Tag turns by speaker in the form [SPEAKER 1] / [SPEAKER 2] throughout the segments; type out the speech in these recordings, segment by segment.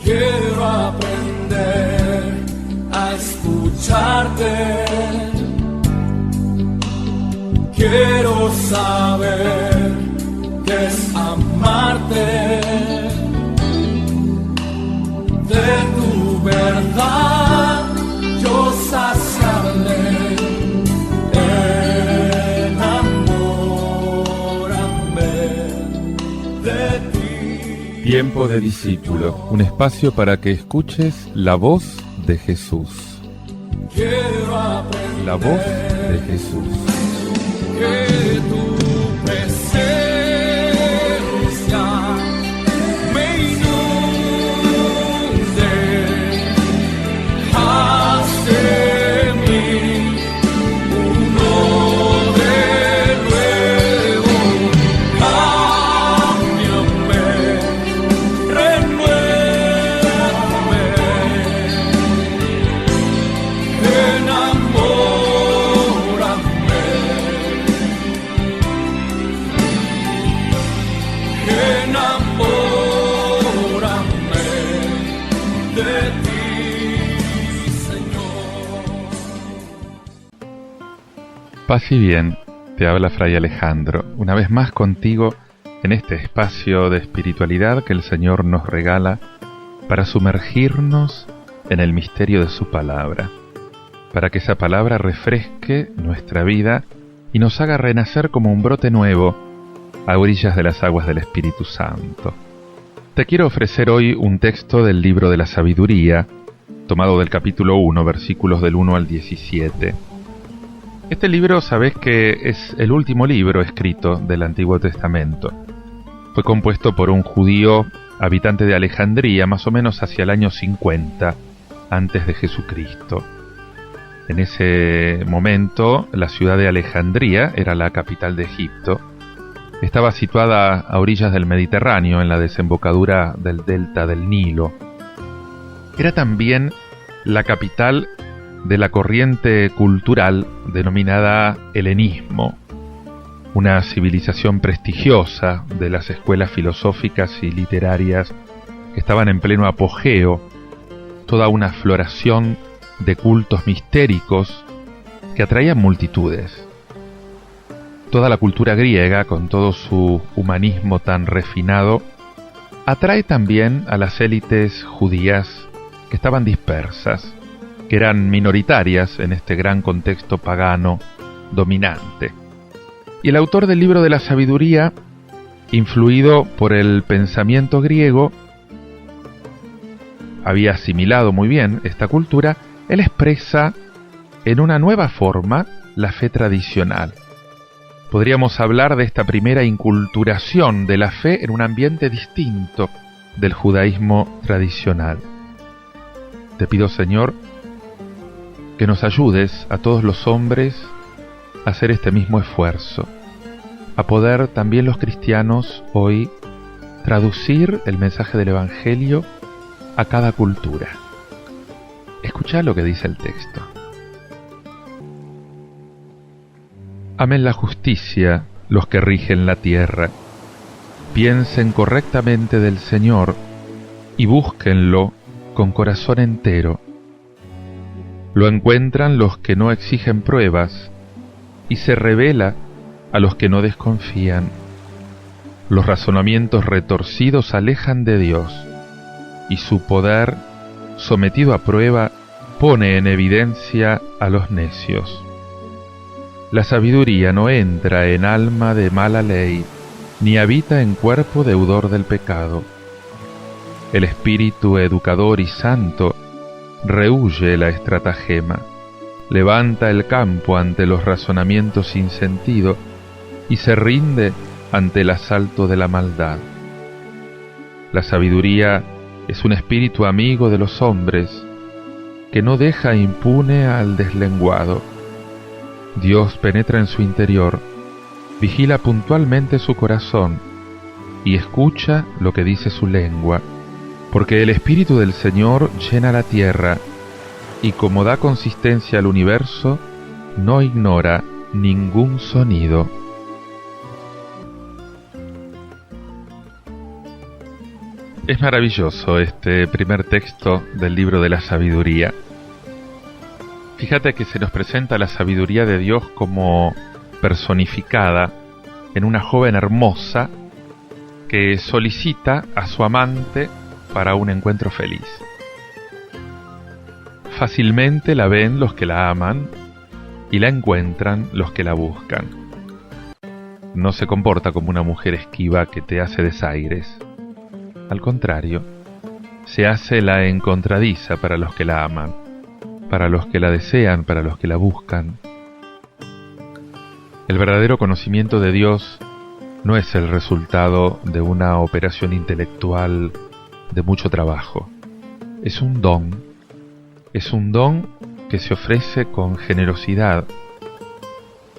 [SPEAKER 1] Quiero aprender a escucharte. Quiero saber qué es amarte. De tu verdad yo saciarme. Enamórame de ti.
[SPEAKER 2] Tiempo de discípulo, un espacio para que escuches la voz de Jesús.
[SPEAKER 1] Quiero aprender
[SPEAKER 2] La voz de Jesús.
[SPEAKER 1] que tu presencia me inunde. Haz de mí uno de nuevo. Cámbiame, renuévame. Enamórame de ti, Señor.
[SPEAKER 2] Paz y bien, te habla Fray Alejandro, una vez más contigo en este espacio de espiritualidad que el Señor nos regala para sumergirnos en el misterio de su palabra, para que esa palabra refresque nuestra vida y nos haga renacer como un brote nuevo a orillas de las aguas del Espíritu Santo. Te quiero ofrecer hoy un texto del libro de la sabiduría, tomado del capítulo 1, versículos del 1 al 17. Este libro, sabés que es el último libro escrito del Antiguo Testamento. Fue compuesto por un judío habitante de Alejandría, más o menos hacia el año 50 antes de Jesucristo. En ese momento, la ciudad de Alejandría era la capital de Egipto. Estaba situada a orillas del Mediterráneo, en la desembocadura del delta del Nilo. Era también la capital de la corriente cultural denominada helenismo, una civilización prestigiosa de las escuelas filosóficas y literarias que estaban en pleno apogeo, toda una floración de cultos mistéricos que atraían multitudes. Toda la cultura griega, con todo su humanismo tan refinado, atrae también a las élites judías que estaban dispersas, que eran minoritarias en este gran contexto pagano dominante. Y el autor del libro de la sabiduría, influido por el pensamiento griego, había asimilado muy bien esta cultura. Él expresa en una nueva forma la fe tradicional. Podríamos hablar de esta primera inculturación de la fe en un ambiente distinto del judaísmo tradicional. Te pido, Señor, que nos ayudes a todos los hombres a hacer este mismo esfuerzo, a poder también los cristianos hoy traducir el mensaje del Evangelio a cada cultura. Escuchá lo que dice el texto. Amen la justicia los que rigen la tierra, piensen correctamente del Señor y búsquenlo con corazón entero. Lo encuentran los que no exigen pruebas y se revela a los que no desconfían. Los razonamientos retorcidos alejan de Dios y su poder, sometido a prueba, pone en evidencia a los necios. La sabiduría no entra en alma de mala ley, ni habita en cuerpo deudor del pecado. El espíritu educador y santo rehúye la estratagema, levanta el campo ante los razonamientos sin sentido y se rinde ante el asalto de la maldad. La sabiduría es un espíritu amigo de los hombres, que no deja impune al deslenguado. Dios penetra en su interior, vigila puntualmente su corazón y escucha lo que dice su lengua, porque el Espíritu del Señor llena la tierra y como da consistencia al universo, no ignora ningún sonido. Es maravilloso este primer texto del libro de la sabiduría. Fíjate que se nos presenta la sabiduría de Dios como personificada en una joven hermosa que solicita a su amante para un encuentro feliz. Fácilmente la ven los que la aman y la encuentran los que la buscan. No se comporta como una mujer esquiva que te hace desaires. Al contrario, se hace la encontradiza para los que la aman, para los que la desean, para los que la buscan. El verdadero conocimiento de Dios no es el resultado de una operación intelectual de mucho trabajo. Es un don que se ofrece con generosidad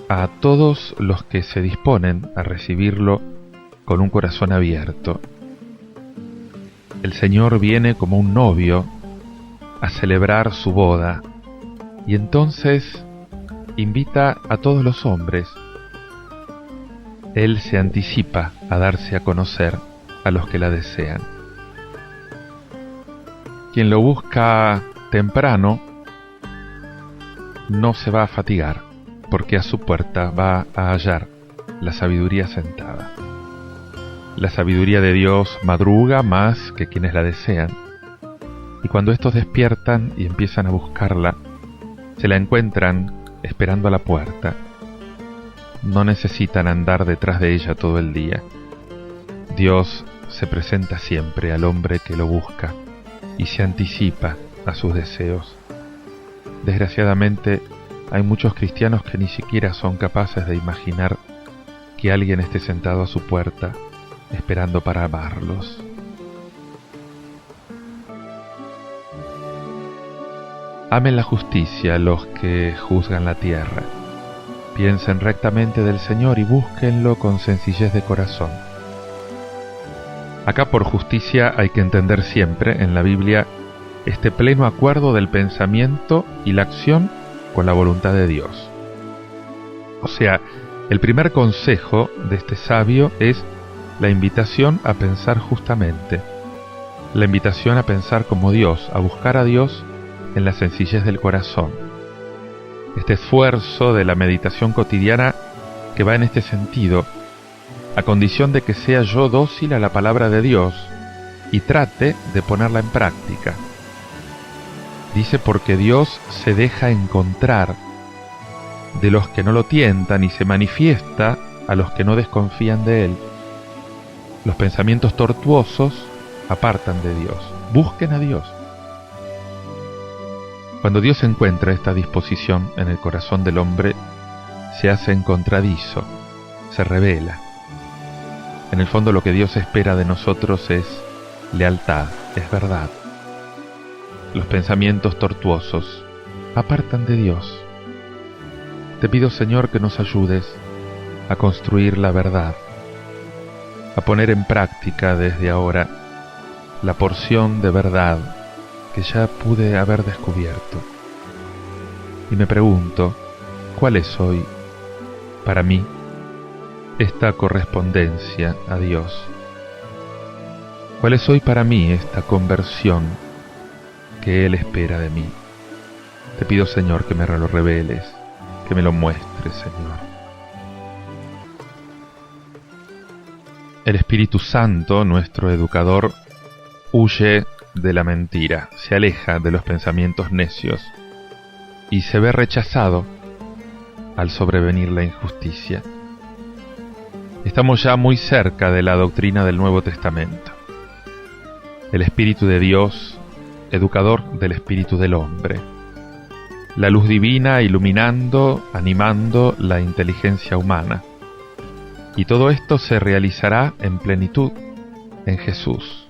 [SPEAKER 2] a todos los que se disponen a recibirlo con un corazón abierto. El Señor viene como un novio a celebrar su boda y entonces invita a todos los hombres. Él se anticipa a darse a conocer a los que la desean. Quien lo busca temprano no se va a fatigar, porque a su puerta va a hallar la sabiduría sentada. La sabiduría de Dios madruga más que quienes la desean, y cuando estos despiertan y empiezan a buscarla, se la encuentran esperando a la puerta. No necesitan andar detrás de ella todo el día. Dios se presenta siempre al hombre que lo busca y se anticipa a sus deseos. Desgraciadamente, hay muchos cristianos que ni siquiera son capaces de imaginar que alguien esté sentado a su puerta esperando para amarlos. Amen la justicia los que juzgan la tierra. Piensen rectamente del Señor y búsquenlo con sencillez de corazón. Acá por justicia hay que entender siempre en la Biblia este pleno acuerdo del pensamiento y la acción con la voluntad de Dios. O sea, el primer consejo de este sabio es la invitación a pensar justamente, la invitación a pensar como Dios, a buscar a Dios en la sencillez del corazón. Este esfuerzo de la meditación cotidiana que va en este sentido, a condición de que sea yo dócil a la palabra de Dios y trate de ponerla en práctica. Dice porque Dios se deja encontrar de los que no lo tientan y se manifiesta a los que no desconfían de Él. Los pensamientos tortuosos apartan de Dios. Busquen a Dios. Cuando Dios encuentra esta disposición en el corazón del hombre, se hace encontradizo, se revela. En el fondo lo que Dios espera de nosotros es lealtad, es verdad. Los pensamientos tortuosos apartan de Dios. Te pido, Señor, que nos ayudes a construir la verdad, a poner en práctica desde ahora la porción de verdad que ya pude haber descubierto. Y me pregunto, ¿cuál es hoy, para mí, esta correspondencia a Dios? ¿Cuál es hoy para mí esta conversión que Él espera de mí? Te pido, Señor, que me lo reveles, que me lo muestres, Señor. El Espíritu Santo, nuestro educador, huye de la mentira, se aleja de los pensamientos necios y se ve rechazado al sobrevenir la injusticia. Estamos ya muy cerca de la doctrina del Nuevo Testamento. El Espíritu de Dios, educador del espíritu del hombre. La luz divina iluminando, animando la inteligencia humana. Y todo esto se realizará en plenitud en Jesús.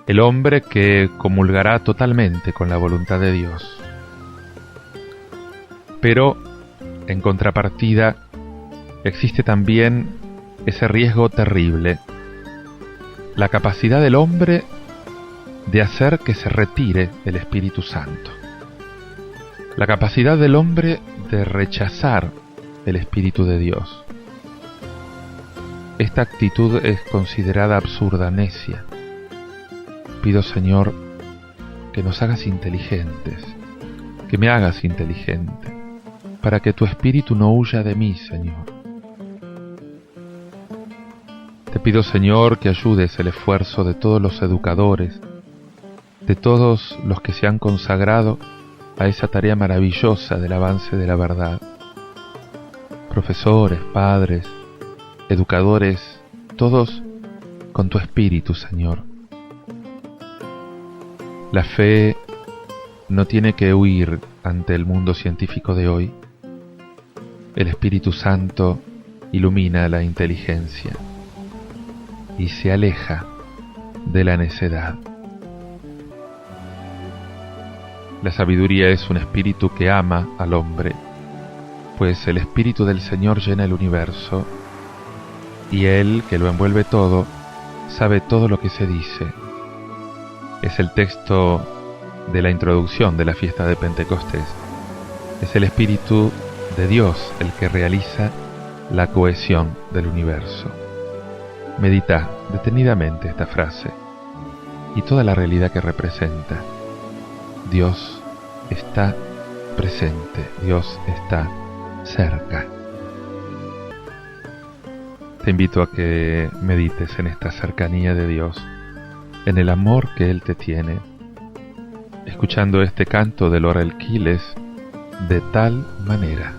[SPEAKER 2] El hombre que comulgará totalmente con la voluntad de Dios. Pero, en contrapartida, existe también ese riesgo terrible, la capacidad del hombre de hacer que se retire el Espíritu Santo, la capacidad del hombre de rechazar el Espíritu de Dios. Esta actitud es considerada absurda, necia. pido, Señor, que nos hagas inteligentes, que me hagas inteligente, para que tu espíritu no huya de mí, Señor. Te pido, Señor, que ayudes el esfuerzo de todos los educadores, de todos los que se han consagrado a esa tarea maravillosa del avance de la verdad. Profesores, padres, educadores, todos con tu espíritu, Señor. La fe no tiene que huir ante el mundo científico de hoy. El Espíritu Santo ilumina la inteligencia y se aleja de la necedad. La sabiduría es un espíritu que ama al hombre, pues el Espíritu del Señor llena el universo y Él, que lo envuelve todo, sabe todo lo que se dice. Es el texto de la introducción de la fiesta de Pentecostés. Es el Espíritu de Dios el que realiza la cohesión del universo. Medita detenidamente esta frase y toda la realidad que representa. Dios está presente, Dios está cerca. Te invito a que medites en esta cercanía de Dios, en el amor que Él te tiene, escuchando este canto de Laurel Quiles, De tal manera.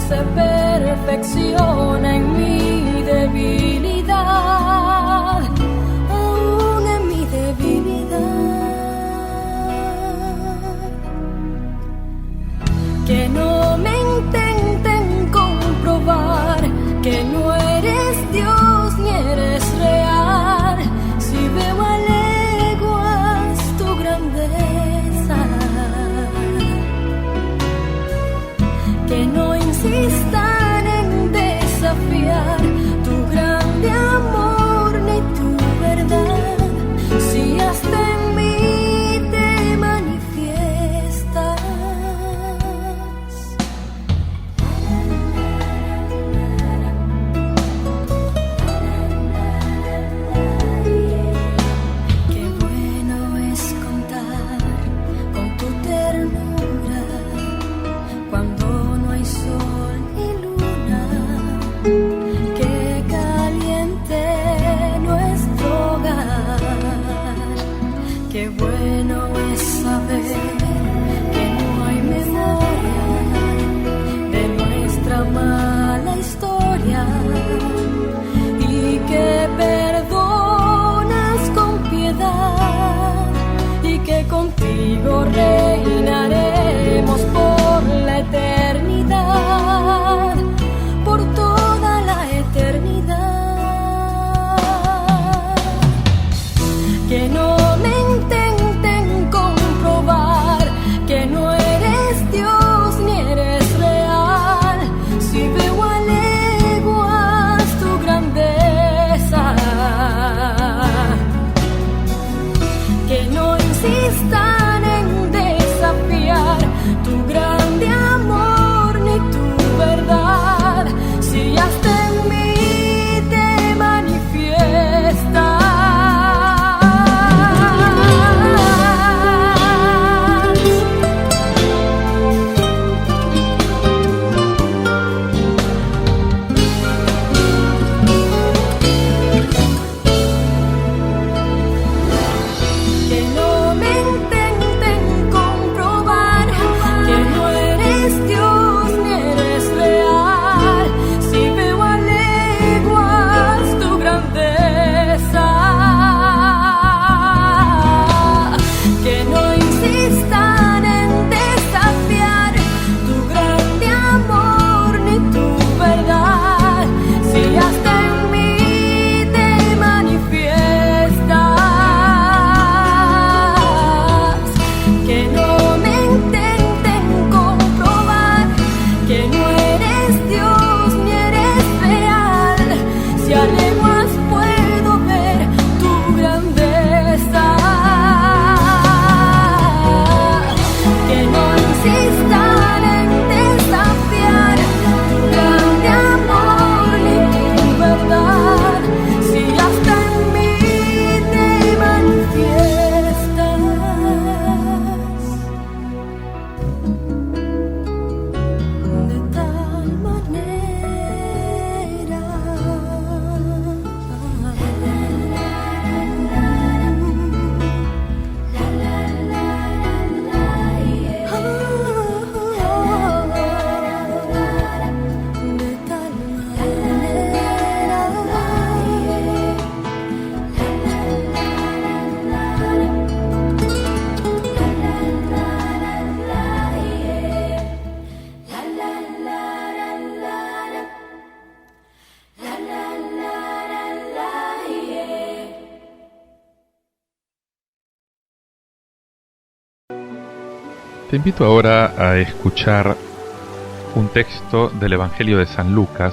[SPEAKER 3] Se perfecciona en mi debilidad, aún en mi debilidad. Que no me intenten comprobar que no eres Dios ni eres real, si veo a leguas tu grandeza. Que no insistan en desafiar
[SPEAKER 2] Te invito ahora a escuchar un texto del Evangelio de San Lucas,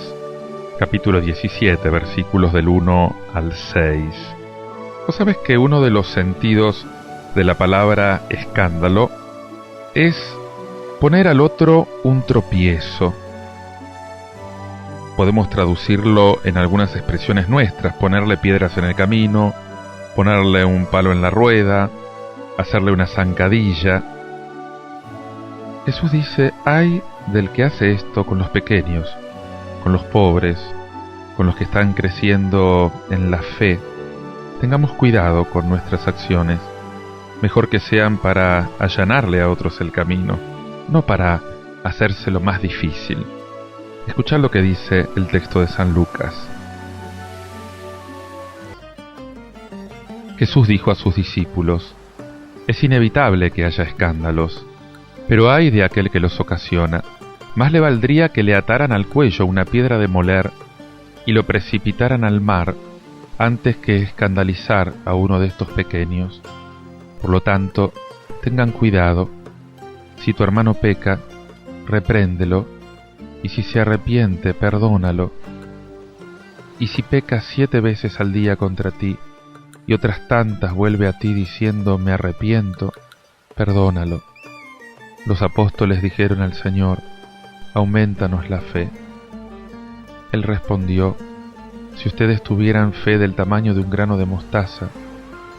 [SPEAKER 2] capítulo 17, versículos del 1 al 6. Vos sabés que uno de los sentidos de la palabra escándalo es poner al otro un tropiezo. Podemos traducirlo en algunas expresiones nuestras: ponerle piedras en el camino, ponerle un palo en la rueda, hacerle una zancadilla. Jesús dice: ay del que hace esto con los pequeños, con los pobres, con los que están creciendo en la fe. Tengamos cuidado con nuestras acciones, mejor que sean para allanarle a otros el camino, no para hacérselo más difícil. Escuchad lo que dice el texto de San Lucas. Jesús dijo a sus discípulos: es inevitable que haya escándalos, pero ay de aquel que los ocasiona. Más le valdría que le ataran al cuello una piedra de moler y lo precipitaran al mar antes que escandalizar a uno de estos pequeños. Por lo tanto, tengan cuidado. Si tu hermano peca, repréndelo, y si se arrepiente, perdónalo. Y si peca 7 veces al día contra ti, y otras tantas vuelve a ti diciendo me arrepiento, perdónalo. Los apóstoles dijeron al Señor: aumentanos la fe. Él respondió: si ustedes tuvieran fe del tamaño de un grano de mostaza,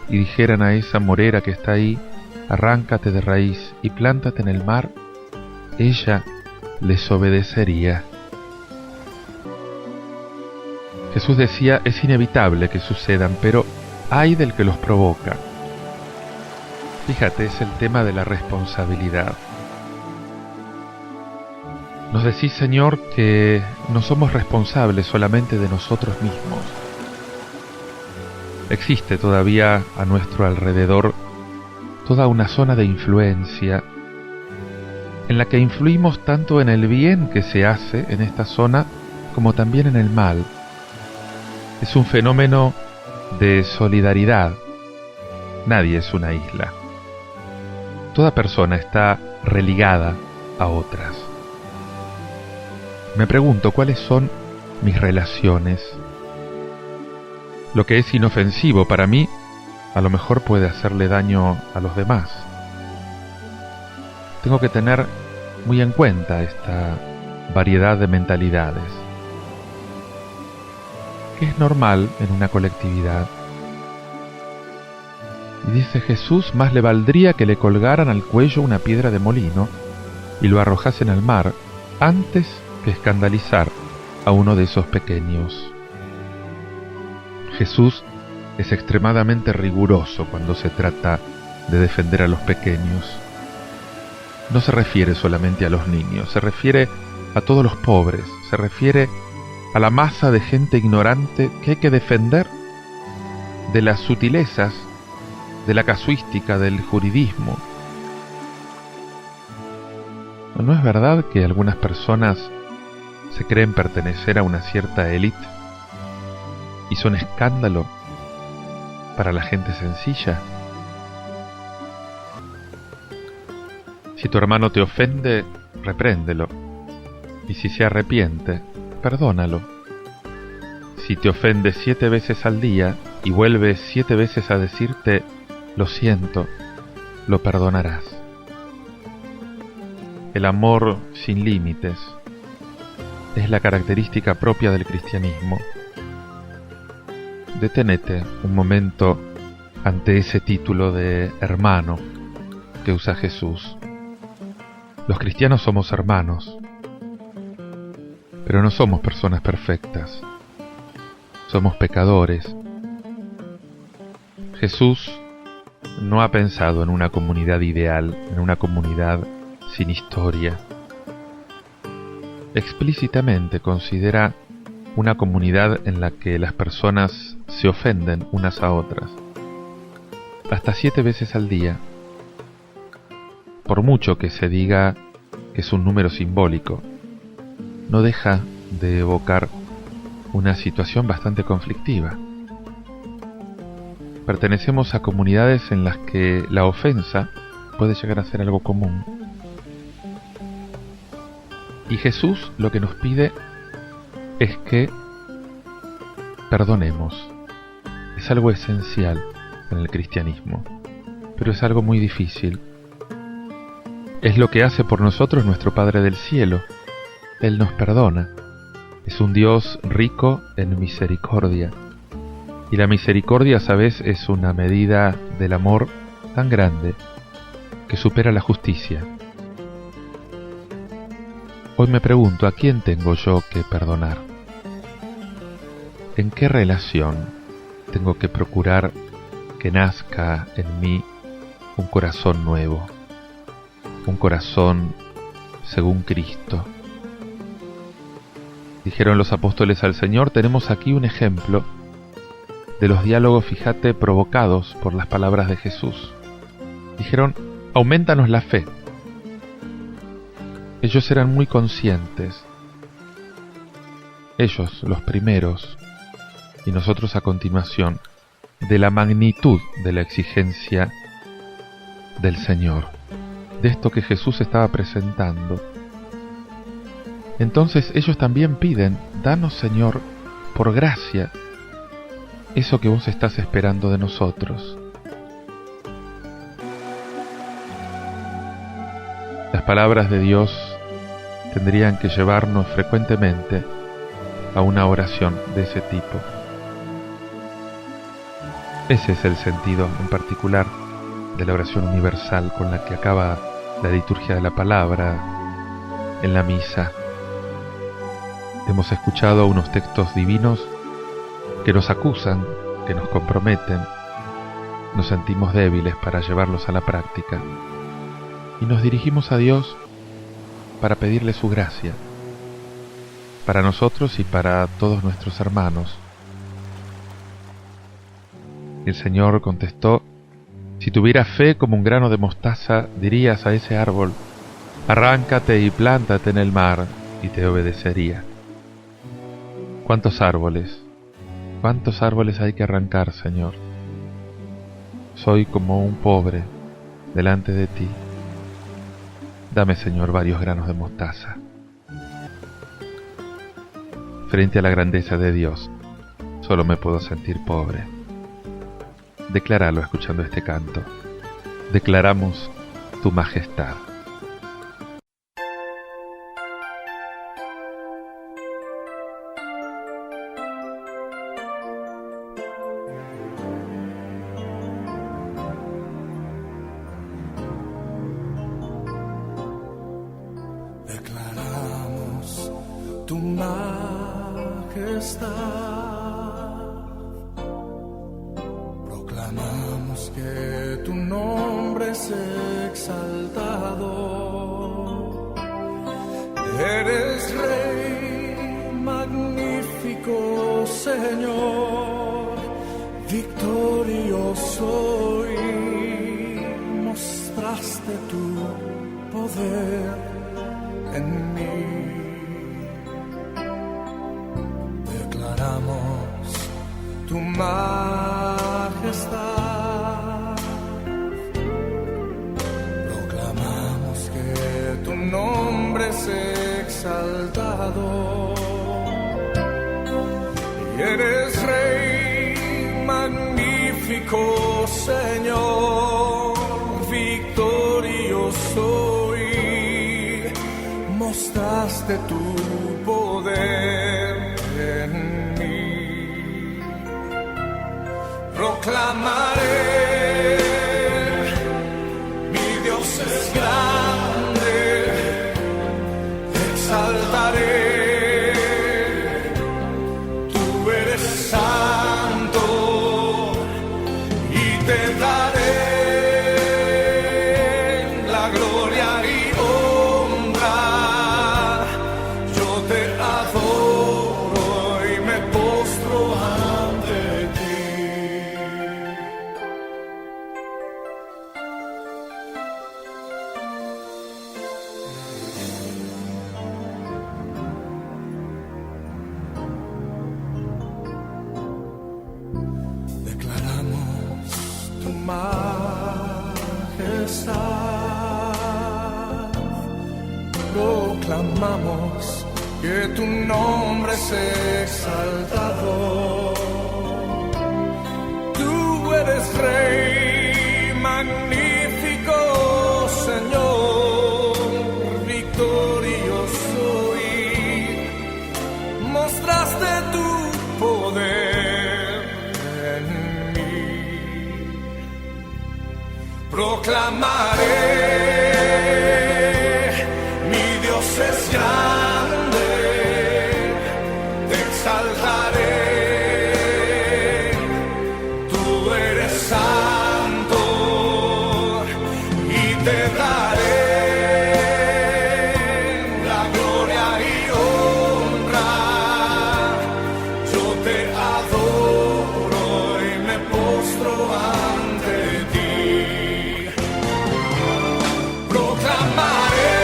[SPEAKER 2] y dijeran a esa morera que está ahí, arráncate de raíz y plántate en el mar, ella les obedecería. Jesús decía: es inevitable que sucedan, pero ay del que los provoca. Fíjate, es el tema de la responsabilidad. Nos decís, Señor, que no somos responsables solamente de nosotros mismos. Existe todavía a nuestro alrededor toda una zona de influencia en la que influimos tanto en el bien que se hace en esta zona como también en el mal. Es un fenómeno de solidaridad. Nadie es una isla. Toda persona está religada a otras. Me pregunto cuáles son mis relaciones. Lo que es inofensivo para mí, a lo mejor puede hacerle daño a los demás. Tengo que tener muy en cuenta esta variedad de mentalidades, que es normal en una colectividad. Y dice Jesús: más le valdría que le colgaran al cuello una piedra de molino y lo arrojasen al mar antes que escandalizar a uno de esos pequeños. Jesús es extremadamente riguroso cuando se trata de defender a los pequeños. No se refiere solamente a los niños, se refiere a todos los pobres, se refiere a la masa de gente ignorante que hay que defender de las sutilezas, de la casuística, del juridismo. ¿No es verdad que algunas personas se creen pertenecer a una cierta élite y son escándalo para la gente sencilla? Si tu hermano te ofende, repréndelo, y si se arrepiente, perdónalo. Si te ofende 7 veces al día y vuelve 7 veces a decirte lo siento, lo perdonarás. El amor sin límites es la característica propia del cristianismo. Deténete un momento ante ese título de hermano que usa Jesús. Los cristianos somos hermanos, pero no somos personas perfectas. Somos pecadores. Jesús no ha pensado en una comunidad ideal, en una comunidad sin historia. Explícitamente considera una comunidad en la que las personas se ofenden unas a otras, hasta 7 veces al día. Por mucho que se diga que es un número simbólico, no deja de evocar una situación bastante conflictiva. Pertenecemos a comunidades en las que la ofensa puede llegar a ser algo común. Y Jesús lo que nos pide es que perdonemos. Es algo esencial en el cristianismo, pero es algo muy difícil. Es lo que hace por nosotros nuestro Padre del Cielo. Él nos perdona. Es un Dios rico en misericordia. Y la misericordia, ¿sabes?, es una medida del amor tan grande que supera la justicia. Hoy me pregunto, ¿a quién tengo yo que perdonar? ¿En qué relación tengo que procurar que nazca en mí un corazón nuevo? Un corazón según Cristo. Dijeron los apóstoles al Señor, tenemos aquí un ejemplo de los diálogos, fíjate, provocados por las palabras de Jesús. Dijeron, aumentanos la fe. Ellos eran muy conscientes, ellos los primeros, y nosotros a continuación, de la magnitud de la exigencia del Señor, de esto que Jesús estaba presentando. Entonces ellos también piden, danos, Señor, por gracia, eso que vos estás esperando de nosotros. Las palabras de Dios tendrían que llevarnos frecuentemente a una oración de ese tipo. Ese es el sentido en particular de la oración universal con la que acaba la liturgia de la palabra en la misa. Hemos escuchado unos textos divinos que nos acusan, que nos comprometen, nos sentimos débiles para llevarlos a la práctica y nos dirigimos a Dios para pedirle su gracia, para nosotros y para todos nuestros hermanos. Y el Señor contestó, si tuvieras fe como un grano de mostaza, dirías a ese árbol, arráncate y plántate en el mar, y te obedecería. ¿Cuántos árboles hay que arrancar, Señor? Soy como un pobre delante de ti. Dame, Señor, varios granos de mostaza. Frente a la grandeza de Dios, solo me puedo sentir pobre. Decláralo escuchando este canto. Declaramos tu majestad.
[SPEAKER 1] Declaramos tu majestad, proclamamos que tu nombre es exaltado. Eres Rey, magnífico Señor, victorioso, y mostraste tu poder en mí. Declaramos tu majestad, proclamamos que tu nombre es exaltado. Y eres Rey, magnífico Señor, victorioso, mostraste tu poder en mí. Proclamaré, mi Dios es grande, exaltaré, tú eres santo y te daré la gloria y proclamamos que tu nombre es exaltado. Tú eres Rey, magnífico Señor, victorioso, y mostraste tu poder en mí. Proclamaré, mi Dios es grande, te exaltaré. Tú eres santo y te daré la gloria y honra. Yo te adoro y me postro ante ti. Proclamaré,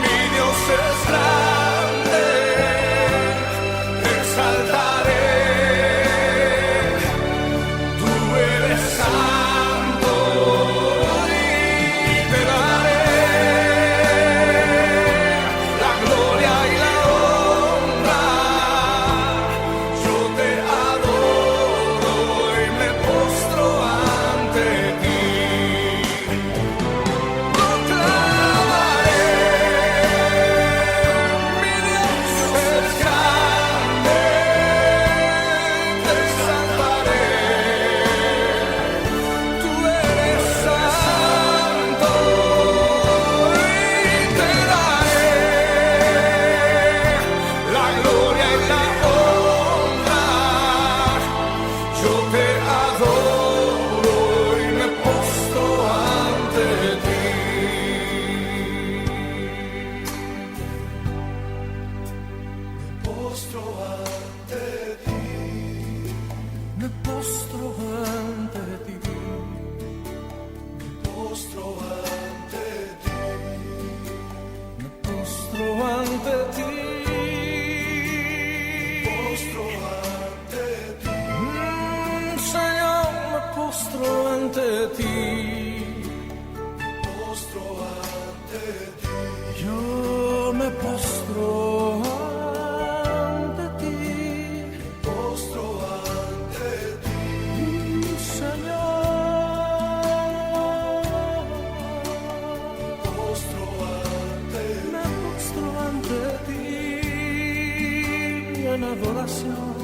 [SPEAKER 1] mi Dios es grande, te exaltaré. Tú eres santo y te daré la gloria y la honra. Yo te adoro y me postro ante ti. Proclamaré, mi Dios es grande, te exaltaré. Tú eres santo y te daré la gloria y la honra. Yo te adoro y me postro ante ti. Me postro ante ti. Me postro ante ti. Me postro ante ti. Me postro ante ti. Me postro ante ti. Señor, me postro ante ti. Me postro ante ti. Yo me postro ante ti. Me postro ante ti. Señor, me postro ante ti en adoración.